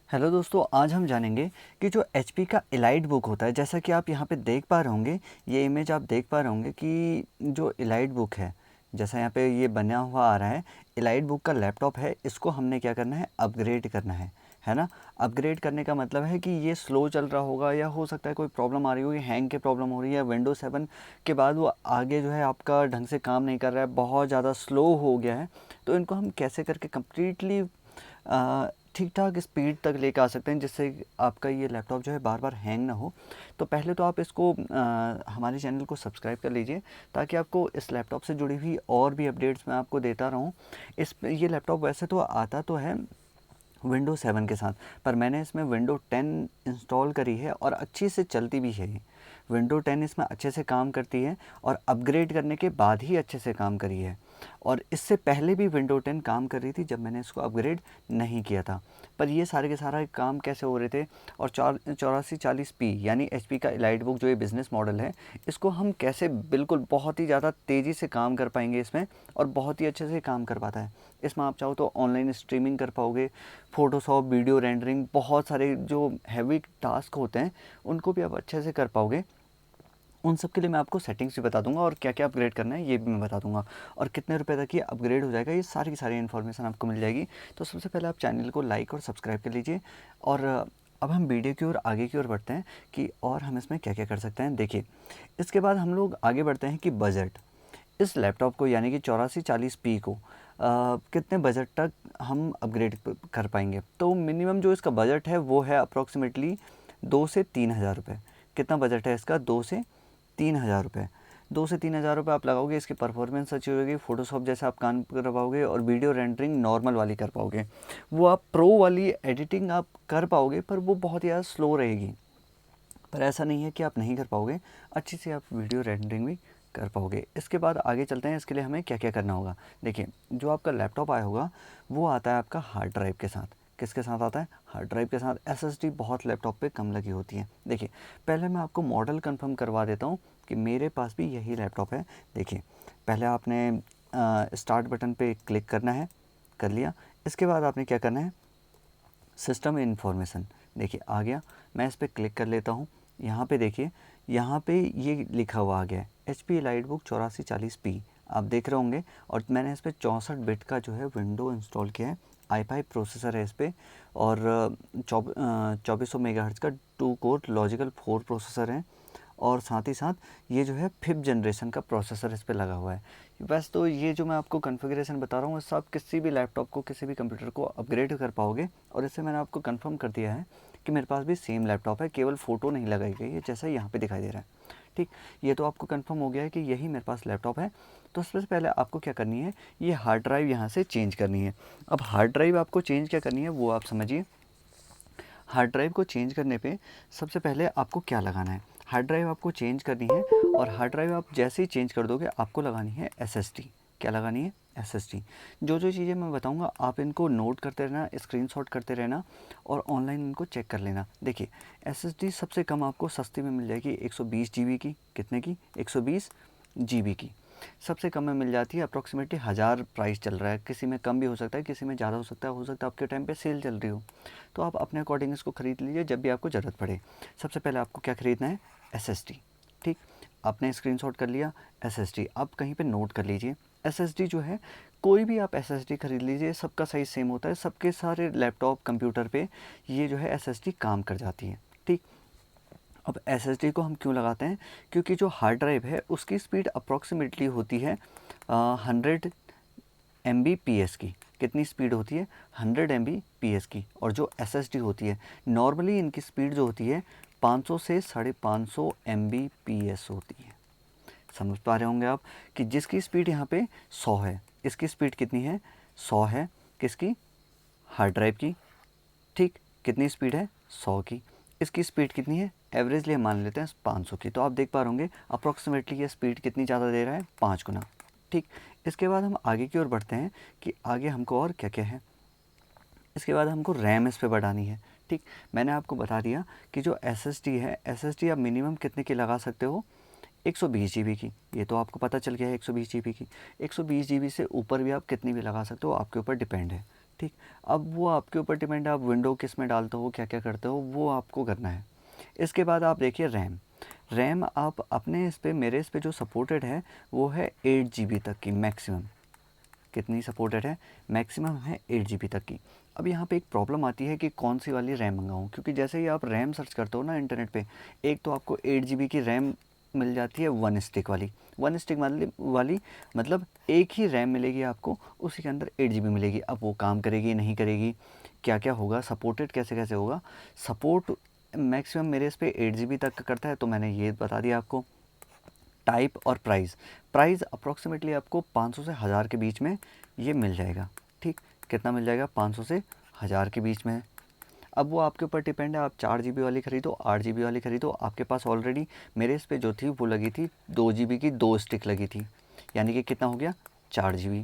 Hello दोस्तों, आज हम जानेंगे कि जो एचपी का एलाइट बुक होता है, जैसा कि आप यहाँ पे देख पा रहे होंगे, ये इमेज आप देख पा रहे होंगे कि जो एलाइट बुक है, जैसा यहाँ पे ये बना हुआ आ रहा है, एलाइट बुक का लैपटॉप है। इसको हमने क्या करना है, अपग्रेड करना है ना। अपग्रेड करने का मतलब है कि ये स्लो चल रहा होगा, या हो सकता है कोई प्रॉब्लम आ रही होगी, हैंग की प्रॉब्लम हो रही है, विंडोज 7 के बाद वो आगे जो है आपका ढंग से काम नहीं कर रहा है, बहुत ज़्यादा स्लो हो गया है। तो इनको हम कैसे करके कम्प्लीटली ठीक ठाक स्पीड तक लेकर आ सकते हैं, जिससे आपका ये लैपटॉप जो है बार बार हैंग ना हो। तो पहले तो आप इसको हमारे चैनल को सब्सक्राइब कर लीजिए, ताकि आपको इस लैपटॉप से जुड़ी हुई और भी अपडेट्स मैं आपको देता रहूँ। ये लैपटॉप वैसे तो आता तो है विंडोज़ 7 के साथ, पर मैंने इसमें विंडो 10 इंस्टॉल करी है और अच्छी से चलती भी है। विंडो 10 इसमें अच्छे से काम करती है और अपग्रेड करने के बाद ही अच्छे से काम करी है। और इससे पहले भी विंडो 10 काम कर रही थी जब मैंने इसको अपग्रेड नहीं किया था। पर ये सारे के सारा काम कैसे हो रहे थे, और 8440p यानी एचपी का एलाइट बुक जो ये बिज़नेस मॉडल है, इसको हम कैसे बिल्कुल बहुत ही ज़्यादा तेज़ी से काम कर पाएंगे इसमें, और बहुत ही अच्छे से काम कर पाता है। इसमें आप चाहो तो ऑनलाइन स्ट्रीमिंग कर पाओगे, फ़ोटोशॉप, वीडियो रेंडरिंग, बहुत सारे जो हैवी टास्क होते हैं उनको भी आप अच्छे से कर पाओगे। उन सब के लिए मैं आपको सेटिंग्स भी बता दूंगा, और क्या क्या अपग्रेड करना है ये भी मैं बता दूंगा, और कितने रुपए तक ये अपग्रेड हो जाएगा, ये सारी की सारी इन्फॉर्मेशन आपको मिल जाएगी। तो सबसे पहले आप चैनल को लाइक और सब्सक्राइब कर लीजिए। और अब हम वीडियो की ओर आगे की ओर बढ़ते हैं कि और हम इसमें क्या क्या कर सकते हैं। देखिए, इसके बाद हम लोग आगे बढ़ते हैं कि बजट, इस लैपटॉप को यानी कि 8440p को कितने बजट तक हम अपग्रेड कर पाएंगे। तो मिनिमम जो इसका बजट है वो है अप्रॉक्सीमेटली 2 से 3 हज़ार रुपये। कितना बजट है इसका? 2 से 3 हज़ार रुपये। 2 से 3 हज़ार रुपये आप लगाओगे, इसकी परफॉर्मेंस अच्छी होगी, फ़ोटोशॉप जैसा आप काम कर पाओगे, और वीडियो रेंडरिंग नॉर्मल वाली कर पाओगे। वो आप प्रो वाली एडिटिंग आप कर पाओगे, पर वो बहुत ही ज़्यादा स्लो रहेगी। पर ऐसा नहीं है कि आप नहीं कर पाओगे, अच्छी से आप वीडियो रेंडरिंग भी कर पाओगे। इसके बाद आगे चलते हैं, इसके लिए हमें क्या क्या करना होगा। देखिए, जो आपका लैपटॉप आया होगा वो आता है आपका हार्ड ड्राइव के साथ। किसके साथ आता है? हार्ड ड्राइव के साथ। एसएसडी बहुत लैपटॉप पे कम लगी होती है। देखिए, पहले मैं आपको मॉडल कंफर्म करवा देता हूँ कि मेरे पास भी यही लैपटॉप है। देखिए, पहले आपने स्टार्ट बटन पे क्लिक करना है, कर लिया। इसके बाद आपने क्या करना है, सिस्टम इन्फॉर्मेशन, देखिए आ गया। मैं इस पर क्लिक कर लेता हूँ। यहाँ पे देखिए, यहाँ पे ये लिखा हुआ आ गया है H P elite book 8440p, आप देख रहे होंगे। और मैंने इस पर 64 बिट का जो है विंडो इंस्टॉल किया है। i5 प्रोसेसर है इस पर, और 2400 मेगाहर्ट्ज़ का 2 कोर लॉजिकल 4 प्रोसेसर है। और साथ ही साथ ये जो है 5th जनरेशन का प्रोसेसर इस पे लगा हुआ है। बस, तो ये जो मैं आपको कॉन्फ़िगरेशन बता रहा हूँ, इससे आप किसी भी लैपटॉप को, किसी भी कंप्यूटर को अपग्रेड कर पाओगे। और इससे मैंने आपको कंफर्म कर दिया है कि मेरे पास भी सेम लैपटॉप है, केवल फ़ोटो नहीं लगाई गई है जैसा यहाँ पे दिखाई दे रहा है। ठीक, ये तो आपको कंफर्म हो गया है कि यही मेरे पास लैपटॉप है। तो सबसे पहले आपको क्या करनी है, ये हार्ड ड्राइव यहाँ से चेंज करनी है। अब हार्ड ड्राइव आपको चेंज क्या करनी है वो आप समझिए। हार्ड ड्राइव को चेंज करने पे सबसे पहले आपको क्या लगाना है, हार्ड ड्राइव आपको चेंज करनी है। और हार्ड ड्राइव आप जैसे ही चेंज कर दोगे, आपको लगानी है एसएसडी। क्या लगानी है? एसएसडी। जो जो चीज़ें मैं बताऊंगा आप इनको नोट करते रहना, स्क्रीनशॉट करते रहना, और ऑनलाइन इनको चेक कर लेना। देखिए, एसएसडी सबसे कम आपको सस्ती में मिल जाएगी 120 जीबी की। कितने की? 120 जीबी की सबसे कम में मिल जाती है। अप्रॉक्सीमेटली 1000 प्राइस चल रहा है, किसी में कम भी हो सकता है, किसी में ज़्यादा हो सकता है आपके टाइम पे सेल चल रही हो। तो आप अपने अकॉर्डिंग इसको ख़रीद लीजिए जब भी आपको ज़रूरत पड़े। सबसे पहले आपको क्या ख़रीदना है? एसएसडी। ठीक, आपने स्क्रीनशॉट कर लिया। एसएसडी आप कहीं पे नोट कर लीजिए। एसएसडी जो है, कोई भी आप एसएसडी खरीद लीजिए, सबका साइज़ सेम होता है, सबके सारे लैपटॉप कंप्यूटर पे ये जो है एसएसडी काम कर जाती है। ठीक, अब एसएसडी को हम क्यों लगाते हैं? क्योंकि जो हार्ड ड्राइव है उसकी स्पीड अप्रॉक्सीमेटली होती है 100 MB/PS की। कितनी स्पीड होती है? 100 MB/PS की। और जो एसएसडी होती है, नॉर्मली इनकी स्पीड जो होती है 500 से 550 MB/PS होती है। समझ पा रहे होंगे आप कि जिसकी स्पीड यहाँ पे 100 है, इसकी स्पीड कितनी है? 100 है। किसकी? हार्ड ड्राइव की। ठीक, कितनी स्पीड है? 100 की। इसकी स्पीड कितनी है? एवरेजली हम मान लेते हैं 500 की। तो आप देख पा रहे होंगे अप्रॉक्सीमेटली ये स्पीड कितनी ज़्यादा दे रहा है? 5 गुना। ठीक, इसके बाद हम आगे की ओर बढ़ते हैं कि आगे हमको और क्या क्या है। इसके बाद हमको रैम इस पे बढ़ानी है। ठीक, मैंने आपको बता दिया कि जो एसएसडी है, एसएसडी आप मिनिमम कितने की लगा सकते हो? 120 जीबी की। ये तो आपको पता चल गया है 120 जीबी की। 120 जीबी से ऊपर भी आप कितनी भी लगा सकते हो, आपके ऊपर डिपेंड है। ठीक। अब वो आपके ऊपर डिपेंड है, आप विंडो किस में डालते हो, क्या क्या करते हो, वो आपको करना है। इसके बाद आप देखिए रैम। रैम आप अपने इस पे, मेरे इस पे जो सपोर्टेड है वो है 8 GB तक की मैक्सिमम। कितनी सपोर्टेड है? मैक्सिमम है 8 GB तक की। अब यहाँ पे एक प्रॉब्लम आती है कि कौन सी वाली रैम मंगाऊँ, क्योंकि जैसे ही आप रैम सर्च करते हो ना इंटरनेट पे, एक तो आपको 8 GB की रैम मिल जाती है, वन स्टिक वाली। वन स्टिक वाली मतलब एक ही रैम मिलेगी आपको, उसी के अंदर 8 GB मिलेगी। अब वो काम करेगी नहीं करेगी, क्या क्या होगा, सपोर्टेड कैसे कैसे होगा। सपोर्ट मैक्सिमम मेरे इस पे 8 GB तक का करता है, तो मैंने ये बता दिया आपको। टाइप और प्राइस। प्राइस अप्रॉक्सीमेटली आपको 500 से 1000 के बीच में ये मिल जाएगा। ठीक, कितना मिल जाएगा? 500 से 1000 के बीच में। अब वो आपके ऊपर डिपेंड है, आप 4 GB वाली खरीदो, 8 GB वाली खरीदो। आपके पास ऑलरेडी मेरे इस पे जो थी वो लगी थी 2 GB की, 2 स्टिक लगी थी, यानी कि कितना हो गया? 4 GB।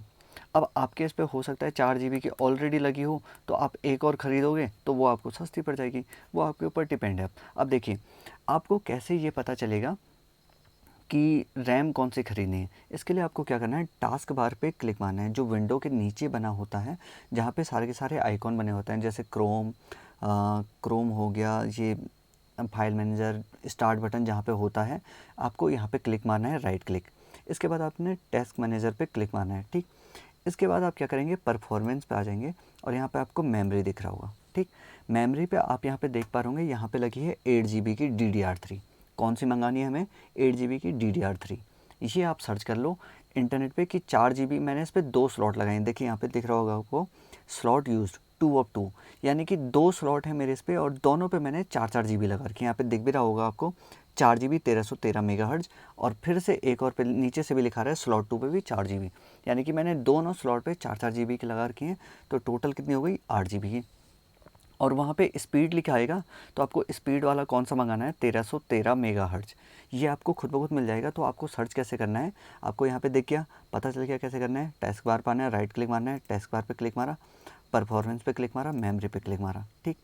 अब आपके इस पे हो सकता है 4 GB की ऑलरेडी लगी हो, तो आप एक और ख़रीदोगे तो वो आपको सस्ती पड़ जाएगी। वो आपके ऊपर डिपेंड है। अब देखिए, आपको कैसे ये पता चलेगा कि रैम कौन सी खरीदनी है? इसके लिए आपको क्या करना है, टास्क बार पे क्लिक मारना है, जो विंडो के नीचे बना होता है, जहाँ पे सारे के सारे आइकॉन बने होते हैं, जैसे क्रोम हो गया, ये फाइल मैनेजर, स्टार्ट बटन जहाँ पे होता है, आपको यहाँ पे क्लिक मारना है, राइट क्लिक। इसके बाद आपने टास्क मैनेजर पे क्लिक मारना है। ठीक, इसके बाद आप क्या करेंगे, परफॉर्मेंस पे आ जाएंगे और यहाँ पे आपको मेमोरी दिख रहा होगा। ठीक, मेमोरी पे आप यहाँ पे देख पा रहे होंगे, यहाँ पे लगी है 8 GB की DDR3। कौन सी मंगानी है हमें? 8 GB की DDR3। ये आप सर्च कर लो इंटरनेट पे कि 4 GB। मैंने इस पर 2 स्लॉट लगाए हैं, देखिए यहाँ पे दिख रहा होगा आपको, स्लॉट यूज्ड 2 of 2, यानी कि 2 स्लॉट है मेरे इस पे और दोनों पे मैंने 4 4 GB लगा रखे हैं। यहाँ पे दिख भी रहा होगा आपको 4 GB 1313 MHz, और फिर से एक और पे नीचे से भी लिखा रहा है स्लॉट 2 पे भी 4 GB, यानी कि मैंने दोनों स्लॉट पे 4 4 GB की लगा रखी हैं। तो टोटल कितनी हो गई? 8 GB की। और वहाँ पे स्पीड लिखा आएगा, तो आपको स्पीड वाला कौन सा मंगाना है? 1313 MHz। ये आपको खुद ब खुद मिल जाएगा। तो आपको सर्च कैसे करना है, आपको यहाँ पे देख गया, पता चल गया कैसे करना है। टास्क बार पाना है, राइट क्लिक मारना है, टास्क बार पे क्लिक मारा, परफॉर्मेंस पे क्लिक मारा, मेमोरी पे क्लिक मारा। ठीक,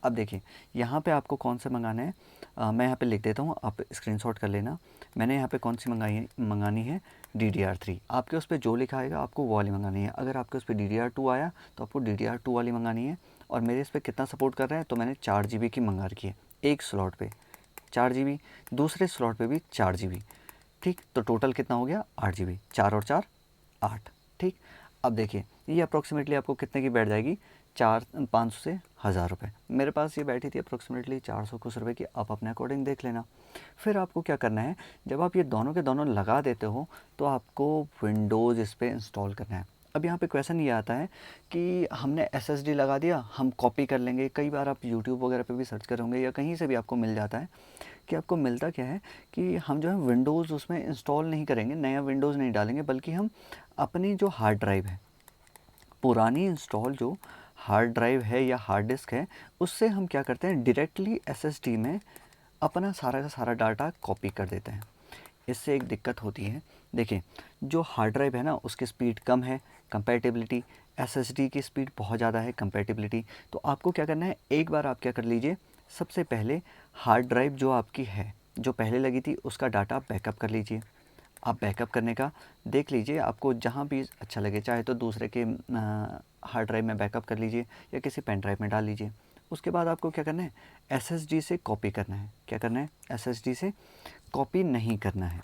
अब देखिए यहाँ पे आपको कौन से मंगाने हैं, मैं यहाँ पे लिख देता हूँ, आप स्क्रीनशॉट कर लेना। मैंने यहाँ पे कौन सी मंगानी है? DDR3। आपके उस पर जो लिखा आएगा आपको वो वाली मंगानी है। अगर आपके उस पर DDR2 आया तो आपको DDR2 वाली मंगानी है। और मेरे इस पर कितना सपोर्ट कर रहा है, तो मैंने 4 GB की मंगा रखी है। एक स्लॉट पे 4 GB, दूसरे स्लॉट पे भी 4 GB। ठीक, तो टोटल कितना हो गया? 8 GB। 4 और 4 8। ठीक, अब देखिए ये अप्रॉक्सीमेटली आपको कितने की बैठ जाएगी? 500 से 1000 रुपये। मेरे पास ये बैठी थी अप्रॉक्सीमेटली 400 कुछ रुपये की, आप अपने अकॉर्डिंग देख लेना। फिर आपको क्या करना है, जब आप ये दोनों के दोनों लगा देते हो तो आपको विंडोज़ इस पर इंस्टॉल करना है। अब यहाँ पे क्वेश्चन ये आता है कि हमने SSD लगा दिया, हम कॉपी कर लेंगे। कई बार आप यूट्यूब वगैरह पे भी सर्च करोगे या कहीं से भी आपको मिल जाता है कि आपको मिलता क्या है कि हम जो है विंडोज़ उसमें इंस्टॉल नहीं करेंगे, नया विंडोज़ नहीं डालेंगे, बल्कि हम अपनी जो हार्ड ड्राइव है, पुरानी इंस्टॉल जो हार्ड ड्राइव है या हार्ड डिस्क है, उससे हम क्या करते हैं, डायरेक्टली SSD में अपना सारा का सारा डाटा कॉपी कर देते हैं। इससे एक दिक्कत होती है, देखिए जो हार्ड ड्राइव है ना उसकी स्पीड कम है, कंपैटिबिलिटी। SSD की स्पीड बहुत ज़्यादा है, कंपैटिबिलिटी। तो आपको क्या करना है, एक बार आप क्या कर लीजिए, सबसे पहले हार्ड ड्राइव जो आपकी है, जो पहले लगी थी, उसका डाटा बैकअप कर लीजिए। आप बैकअप करने का देख लीजिए, आपको जहाँ भी अच्छा लगे, चाहे तो दूसरे के हार्ड ड्राइव में बैकअप कर लीजिए या किसी पेन ड्राइव में डाल लीजिए। उसके बाद आपको क्या करना है, SSD से कॉपी करना है। क्या करना है? SSD से कॉपी नहीं करना है।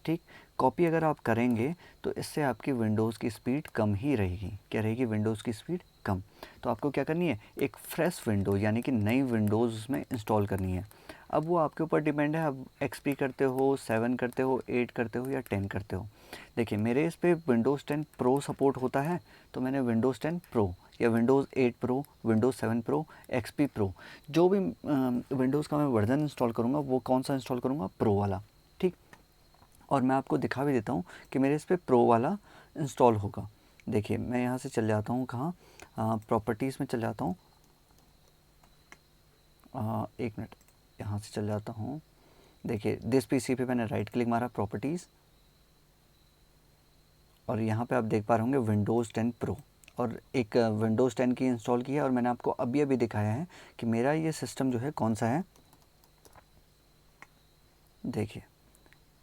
ठीक, कॉपी अगर आप करेंगे तो इससे आपकी विंडोज़ की स्पीड कम ही रहेगी। क्या रहेगी? विंडोज़ की स्पीड कम। तो आपको क्या करनी है, एक फ्रेश विंडो यानी कि नई विंडोज़ उसमें इंस्टॉल करनी है। अब वो आपके ऊपर डिपेंड है, आप XP करते हो, 7 करते हो, 8 करते हो या 10 करते हो। देखिए मेरे इस पे विंडोज़ 10 प्रो सपोर्ट होता है, तो मैंने विंडोज़ 10 प्रो या Windows 8 pro, Windows 7 pro, XP pro, जो भी विंडोज़ का मैं वर्जन इंस्टॉल करूँगा वो कौन सा इंस्टॉल करूँगा? प्रो वाला। ठीक, और मैं आपको दिखा भी देता हूँ कि मेरे इस पे प्रो वाला इंस्टॉल होगा। देखिए मैं यहाँ से चल जाता हूँ, कहाँ, प्रॉपर्टीज़ में चल जाता हूँ, एक मिनट, यहाँ से चल जाता हूँ। देखिए दिस पीसी पे मैंने राइट क्लिक मारा, प्रॉपर्टीज़, और यहाँ पे आप देख पा रहे होंगे विंडोज़ 10 प्रो, और एक विंडोज़ 10 की इंस्टॉल की है। और मैंने आपको अभी अभी दिखाया है कि मेरा ये सिस्टम जो है कौन सा है। देखिए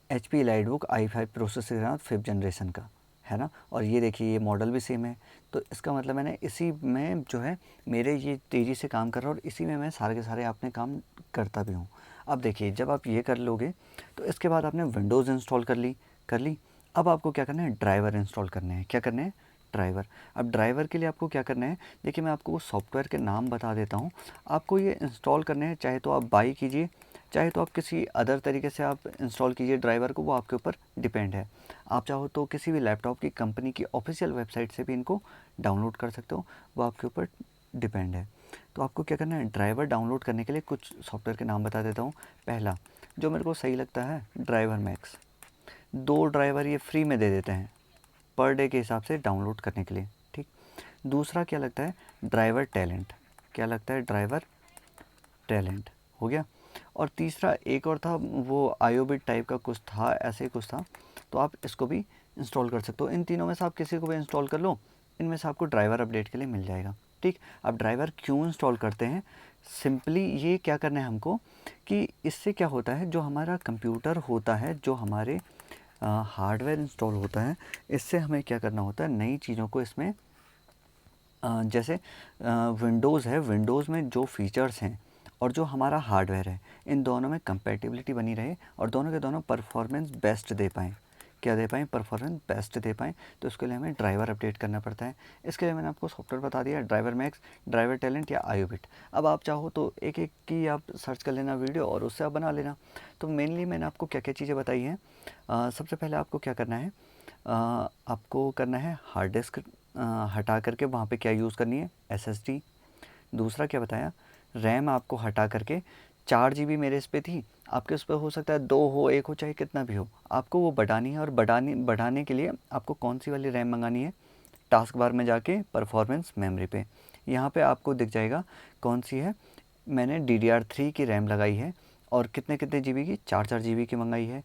HP EliteBook i5 प्रोसेसर के साथ 5th जनरेशन का है ना। और ये देखिए ये मॉडल भी सेम है, तो इसका मतलब मैंने इसी में जो है मेरे ये तेज़ी से काम कर रहा है और इसी में मैं सारे के सारे अपने काम करता भी हूँ। अब देखिए जब आप ये कर लोगे तो इसके बाद आपने विंडोज़ इंस्टॉल कर ली। अब आपको क्या करना है, ड्राइवर इंस्टॉल करने हैं। क्या करने हैं, ड्राइवर। अब ड्राइवर के लिए आपको क्या करना है, देखिए मैं आपको वो सॉफ्टवेयर के नाम बता देता हूँ। आपको ये इंस्टॉल करने हैं, चाहे तो आप बाई कीजिए, चाहे तो आप किसी अदर तरीके से आप इंस्टॉल कीजिए ड्राइवर को, वो आपके ऊपर डिपेंड है। आप चाहो तो किसी भी लैपटॉप की कंपनी की ऑफिशियल वेबसाइट से भी इनको डाउनलोड कर सकते हो, वो आपके ऊपर डिपेंड है। तो आपको क्या करना है, ड्राइवर डाउनलोड करने के लिए कुछ सॉफ्टवेयर के नाम बता देता हूँ। पहला जो मेरे को सही लगता है, ड्राइवर मैक्स। 2 ड्राइवर ये फ्री में दे देते हैं पर डे के हिसाब से डाउनलोड करने के लिए, ठीक। दूसरा क्या लगता है, ड्राइवर टैलेंट। क्या लगता है, ड्राइवर टैलेंट हो गया। और तीसरा एक और था, वो आयोबिट टाइप का कुछ था, ऐसे ही कुछ था, तो आप इसको भी इंस्टॉल कर सकते हो। इन तीनों में से आप किसी को भी इंस्टॉल कर लो, इनमें से आपको ड्राइवर अपडेट के लिए मिल जाएगा, ठीक। अब ड्राइवर क्यों इंस्टॉल करते हैं, सिंपली ये क्या करना है हमको कि इससे क्या होता है, जो हमारा कंप्यूटर होता है, जो हमारे हार्डवेयर इंस्टॉल होता है, इससे हमें क्या करना होता है, नई चीज़ों को इसमें जैसे विंडोज़ है, विंडोज़ में जो फीचर्स हैं और जो हमारा हार्डवेयर है, इन दोनों में कंपैटिबिलिटी बनी रहे और दोनों के दोनों परफॉर्मेंस बेस्ट दे पाएँ। क्या दे पाएँ, परफॉर्मेंस बेस्ट दे पाएँ। तो इसके लिए हमें ड्राइवर अपडेट करना पड़ता है। इसके लिए मैंने आपको सॉफ्टवेयर बता दिया, ड्राइवर मैक्स, ड्राइवर टैलेंट या आयोबिट। अब आप चाहो तो एक एक की आप सर्च कर लेना वीडियो और उससे आप बना लेना। तो मेनली मैंने आपको क्या क्या चीज़ें बताई हैं। सबसे पहले आपको क्या करना है, आपको करना है हार्ड डिस्क हटा करके वहाँ पे क्या यूज़ करनी है, एसएसडी। दूसरा क्या बताया, रैम आपको हटा करके 4 जीबी मेरे इस पे थी, आपके उस पे हो सकता है 2 हो, 1 हो, चाहे कितना भी हो, आपको वो बढ़ानी है। और बढ़ाने के लिए आपको कौन सी वाली रैम मंगानी है, टास्क बार में जाके परफॉर्मेंस मेमोरी पे यहाँ पे आपको दिख जाएगा कौन सी है। मैंने DDR3 की रैम लगाई है और कितने कितने जीबी की, 4 जीबी की मंगाई है।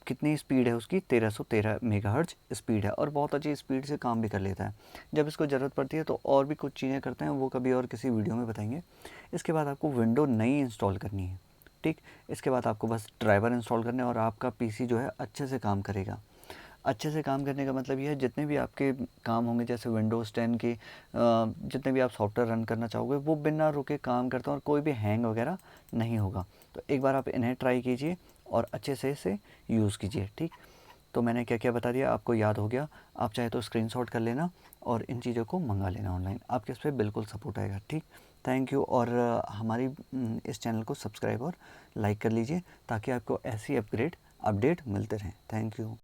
कितनी स्पीड है उसकी, 1313 मेगाहर्ट्ज़ स्पीड है और बहुत अच्छी स्पीड से काम भी कर लेता है। जब इसको ज़रूरत पड़ती है तो और भी कुछ चीज़ें करते हैं, वो कभी और किसी वीडियो में बताएंगे। इसके बाद आपको विंडो नई इंस्टॉल करनी है, ठीक। इसके बाद आपको बस ड्राइवर इंस्टॉल करने और आपका पीसी जो है अच्छे से काम करेगा। अच्छे से काम करने का मतलब ये है, जितने भी आपके काम होंगे जैसे विंडोज़ 10 के जितने भी आप सॉफ्टवेयर रन करना चाहोगे वो बिना रुके काम करते हैं और कोई भी हैंग वगैरह नहीं होगा। तो एक बार आप इन्हें ट्राई कीजिए और अच्छे से इसे यूज़ कीजिए, ठीक। तो मैंने क्या क्या बता दिया, आपको याद हो गया। आप चाहे तो स्क्रीनशॉट कर लेना और इन चीज़ों को मंगा लेना ऑनलाइन, आपके इस पर बिल्कुल सपोर्ट आएगा, ठीक। Thank you. और हमारी इस चैनल को सब्सक्राइब और लाइक कर लीजिए ताकि आपको ऐसी अपडेट मिलते रहें। Thank you.